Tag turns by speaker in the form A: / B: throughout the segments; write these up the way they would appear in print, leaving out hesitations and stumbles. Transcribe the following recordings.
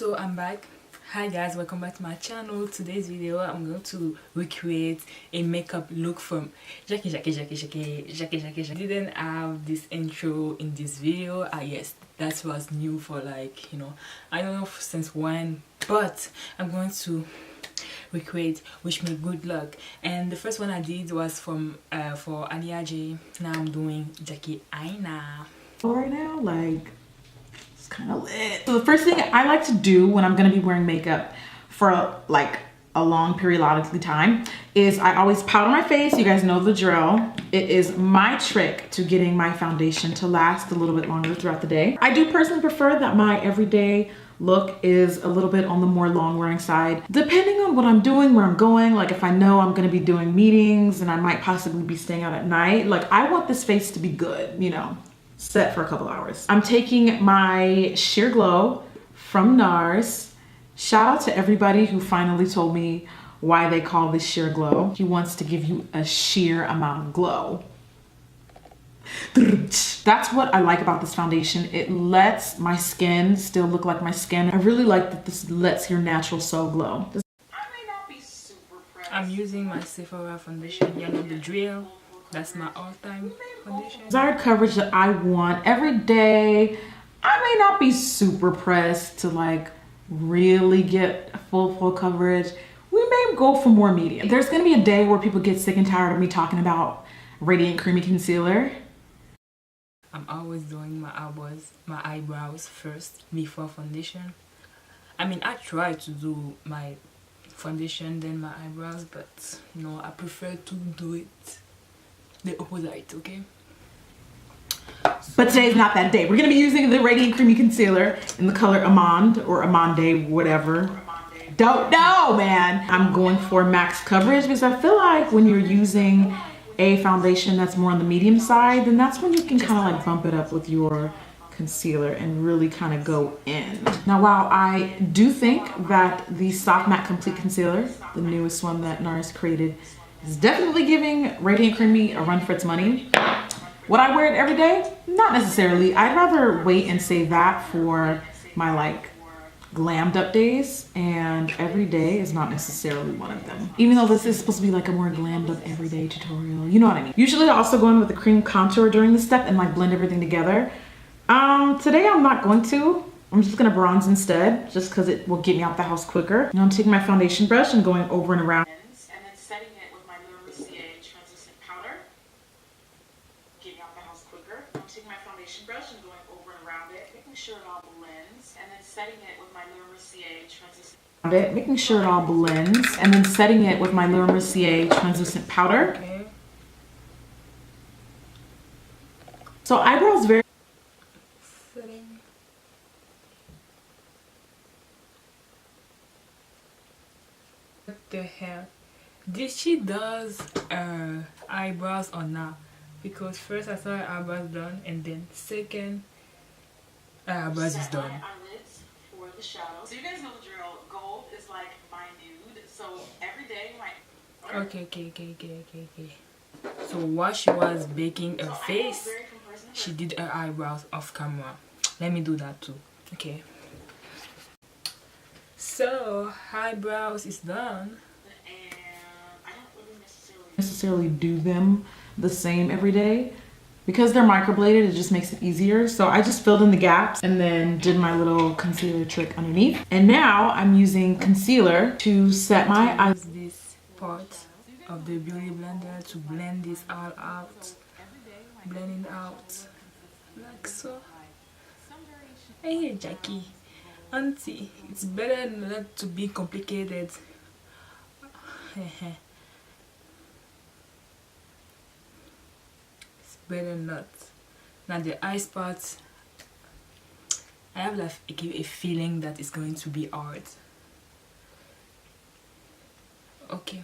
A: So I'm back. Hi guys, welcome back to my channel. Today's video I'm going to recreate a makeup look from Jackie. Didn't have this intro in this video. Yes, that was new for like, I don't know since when, but I'm going to recreate Wish Me Good Luck. And the first one I did was from for A J. Now I'm doing Jackie Aina.
B: Right now, like, it's kind of lit. So the first thing I like to do when I'm going to be wearing makeup for like a long periodically time is I always powder my face. You guys know the drill. It is my trick to getting my foundation to last a little bit longer throughout the day. I do personally prefer that my everyday look is a little bit on the more long wearing side, depending on what I'm doing, where I'm going. Like if I know I'm going to be doing meetings and I might possibly be staying out at night, like I want this face to be good, set for a couple hours. I'm taking my Sheer Glow from NARS. Shout out to everybody who finally told me why they call this Sheer Glow. He wants to give you a sheer amount of glow. That's what I like about this foundation. It lets my skin still look like my skin. I really like that this lets your natural soul glow.
A: I'm using my Sephora foundation. You know the drill. That's my all-time foundation.
B: Desired coverage that I want every day. I may not be super pressed to like really get full coverage. We may go for more medium. There's gonna be a day where people get sick and tired of me talking about Radiant Creamy Concealer.
A: I'm always doing my eyebrows first before foundation. I mean, I try to do my foundation then my eyebrows, but no, I prefer to do it the opposite, okay?
B: But today's not that day. We're gonna be using the Radiant Creamy Concealer in the color Amande or Amande, whatever. Don't know, man. I'm going for max coverage because I feel like when you're using a foundation that's more on the medium side, then that's when you can kind of like bump it up with your concealer and really kind of go in. Now, while I do think that the Soft Matte Complete Concealer, the newest one that NARS created, is definitely giving Radiant Creamy a run for its money, would I wear it every day? Not necessarily. I'd rather wait and save that for my like glammed up days, and every day is not necessarily one of them. Even though this is supposed to be like a more glammed up everyday tutorial, you know what I mean? Usually I also go in with a cream contour during this step and like blend everything together. Today I'm not going to. I'm just gonna bronze instead, just because it will get me out the house quicker. Now I'm taking my foundation brush and going over and around. And then setting it with my translucent powder. Getting out the house quicker. I'm taking my foundation brush and going over and around it, making sure it all blends, and then setting it with my translucent making sure it all blends, and then setting it with my Laura Mercier translucent powder.
A: Okay.
B: So eyebrows very
A: Setting. What the hell? Did she does eyebrows or not? Because first I saw her eyebrows done, and then second eyebrows is done.
B: For the shadow. So you guys know the drill. Gold is like my nude. So every day my
A: Okay. So while she was baking her face, she did her eyebrows off camera. Let me do that too. Okay. So eyebrows is done.
B: And I don't really necessarily do them the same every day. Because they're microbladed, it just makes it easier. So I just filled in the gaps and then did my little concealer trick underneath. And now I'm using concealer to set my eyes.
A: This part of the beauty blender to blend this all out. Blend it out like so. Hey Jackie, auntie, it's better not to be complicated. Better not. Now the eye spots, I have like a feeling that it's going to be hard. Okay.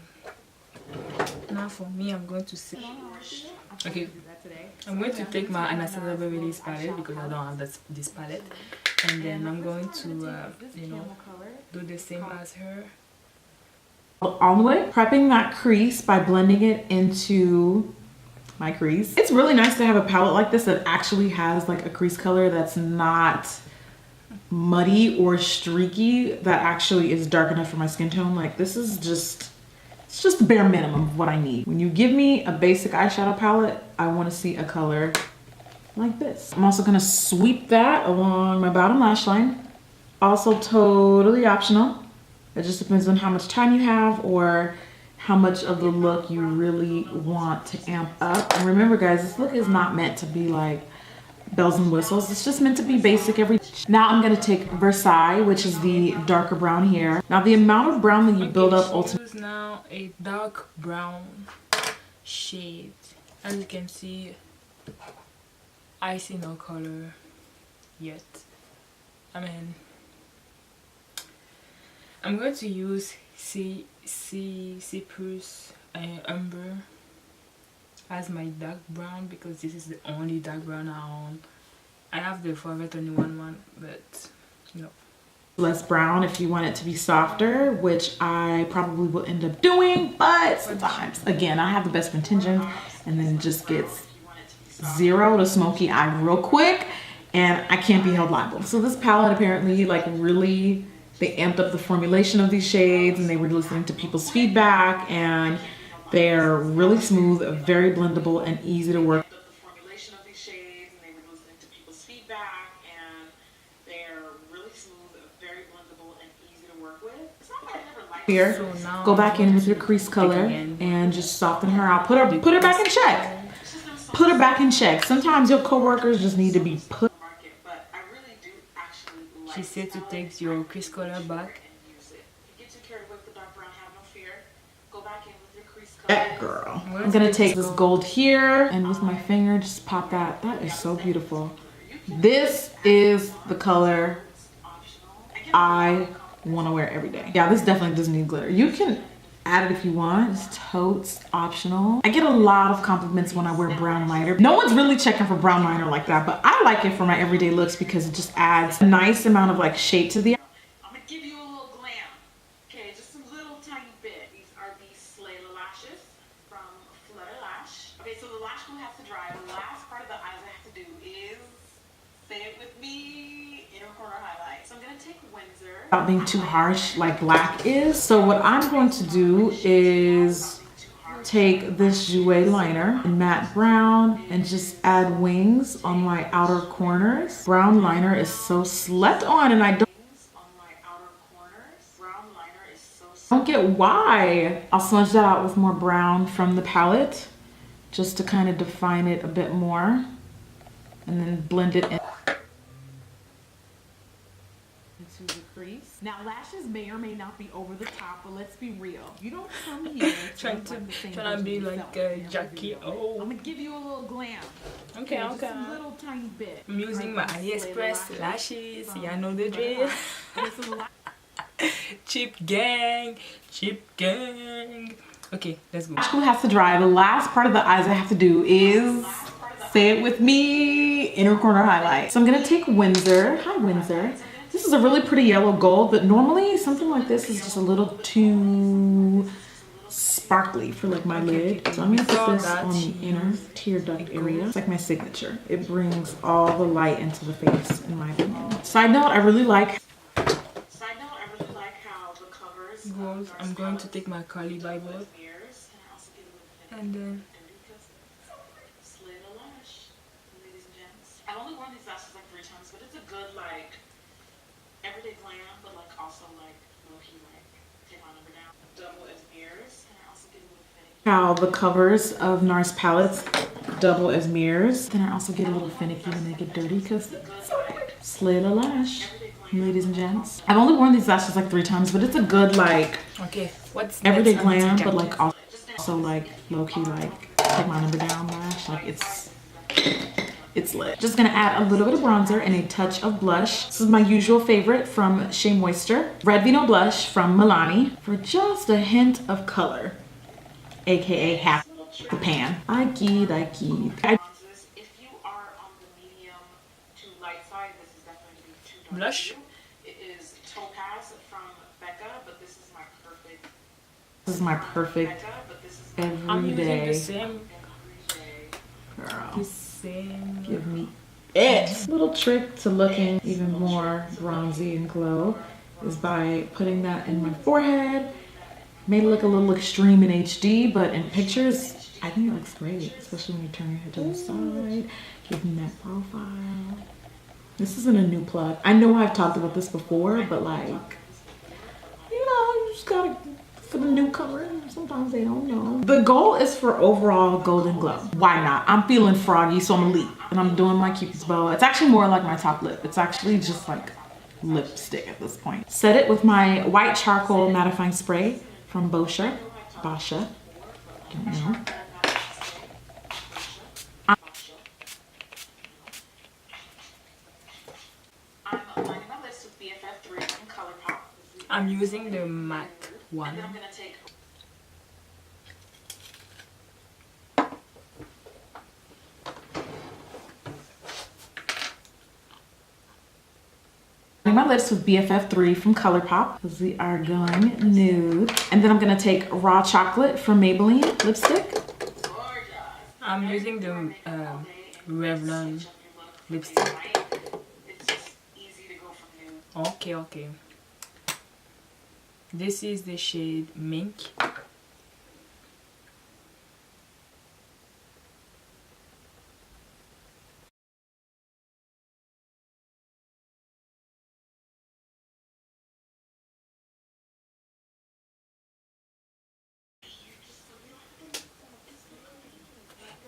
A: Now for me, I'm going to see. Okay. I'm going to take my Anastasia Beverly palette because I don't have this palette, and then I'm going to do the same as her.
B: All the way, prepping that crease by blending it into my crease. It's really nice to have a palette like this that actually has like a crease color that's not muddy or streaky that actually is dark enough for my skin tone. Like this is just, it's just the bare minimum of what I need. When you give me a basic eyeshadow palette, I want to see a color like this. I'm also gonna sweep that along my bottom lash line. Also totally optional. It just depends on how much time you have or how much of the look you really want to amp up. And remember guys, this look is not meant to be like bells and whistles. It's just meant to be basic every. Now I'm gonna take Versailles, which is the darker brown here. Now the amount of brown that you build up ultimately.
A: Now a dark brown shade. As you can see, I see no color yet. I mean, I'm going to use Cyprus Umber as my dark brown because this is the only dark brown I own. I have the Forever 21 one, but no.
B: Less brown if you want it to be softer, which I probably will end up doing, but sometimes, again, I have the best intentions and then it just gets 0 to smoky eye real quick and I can't be held liable. So this palette apparently like really, they amped up the formulation of these shades and they were listening to people's feedback and they're really smooth, very blendable and easy to work. Here, so go back in with your crease color and just soften her out. Put her back in check. Put her back in check. Sometimes your coworkers just need to be put.
A: She said to take your crease color back.
B: That girl. I'm gonna take this gold here and with my finger just pop that. That is so beautiful. This is the color I want to wear every day. Yeah, this definitely doesn't need glitter. You can add it if you want. It's totes optional. I get a lot of compliments when I wear brown liner. No one's really checking for brown liner like that, but I like it for my everyday looks because it just adds a nice amount of like shape to the. I'm gonna give you a little glam. Okay, just a little tiny bit. These are the Slayla lashes from Flutter Lash. Okay, so the lash glue has to dry. The last part of the eyes I have to do is, say it with me, inner corner highlight. So I'm gonna take Windsor. Without being too harsh like black is. So what I'm going to do is take this Jouer liner in matte brown and just add wings on my outer corners. Brown liner is so slept on and I don't get why. I'll smudge that out with more brown from the palette just to kind of define it a bit more and then blend it in. Into the crease. Now lashes may or may not be over the top, but let's be real. You don't come here
A: trying to be like Jackie. Oh,
B: I'm gonna give you a little glam.
A: Okay.
B: Just a little tiny bit.
A: I'm using my AliExpress lashes. Yeah, I know the drill. Cheap gang. Okay, let's go.
B: Lash glue has to dry. The last part of the eyes I have to do is, say it with me, inner corner highlight. So I'm gonna take Windsor. Hi Windsor. This is a really pretty yellow gold, but normally something like this is just a little too sparkly for like my lid. So I'm gonna put this on the inner tear duct area. It's like my signature. It brings all the light into the face, in my opinion. Side note, I really like how the covers.
A: I'm going to take my Kali Bible and then.
B: I've only worn these lashes like 3 times, but it's a good like everyday glam, but like also like low-key like take my number down. Double as mirrors, and I also get a little finicky. How the covers of NARS palettes double as mirrors. Then I also get a little finicky when they get dirty because slay the lash, ladies and gents. I've only worn these lashes like 3 times, but it's a good like
A: what's
B: everyday glam, but like also like low-key like take my number down lash. Like it's lit. Just gonna add a little bit of bronzer and a touch of blush. This is my usual favorite from Shea Moisture. Red Vino Blush from Milani for just a hint of color, aka half the pan. I kid. If you are on the medium to light side, this is definitely gonna be too dark.
A: Blush.
B: It is Topaz from Becca, but this is my perfect. This is my perfect everyday.
A: I'm using the same.
B: Girl.
A: The same.
B: Give me it. Little trick to looking even more bronzy and glow is by putting that in my forehead. Made it look a little extreme in HD, but in pictures, I think it looks great, especially when you turn your head to the side, giving that profile. This isn't a new plug. I know I've talked about this before, but like, you know, you just gotta, for the newcomer, sometimes they don't know. The goal is for overall golden glow. Why not? I'm feeling froggy, so I'm gonna leap. And I'm doing my Cupid's bow. It's actually more like my top lip. It's actually just like lipstick at this point. Set it with my white charcoal mattifying spray from Boscia. Don't know. I'm aligning my lips with BFF3 from ColourPop.
A: I'm using the MAC one.
B: And then I'm gonna take my lips with BFF3 from ColourPop because we are going nude. And then I'm gonna take Raw Chocolate from Maybelline lipstick.
A: I'm using the Revlon lipstick. Okay. This is the shade Mink.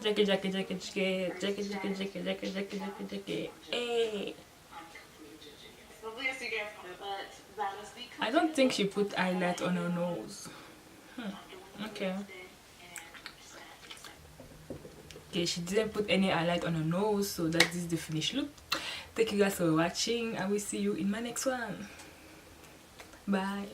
A: Jackie. Hey. I don't think she put highlight on her nose. Okay, she didn't put any highlight on her nose, so that is the finished look. Thank you guys for watching. I will see you in my next one. Bye.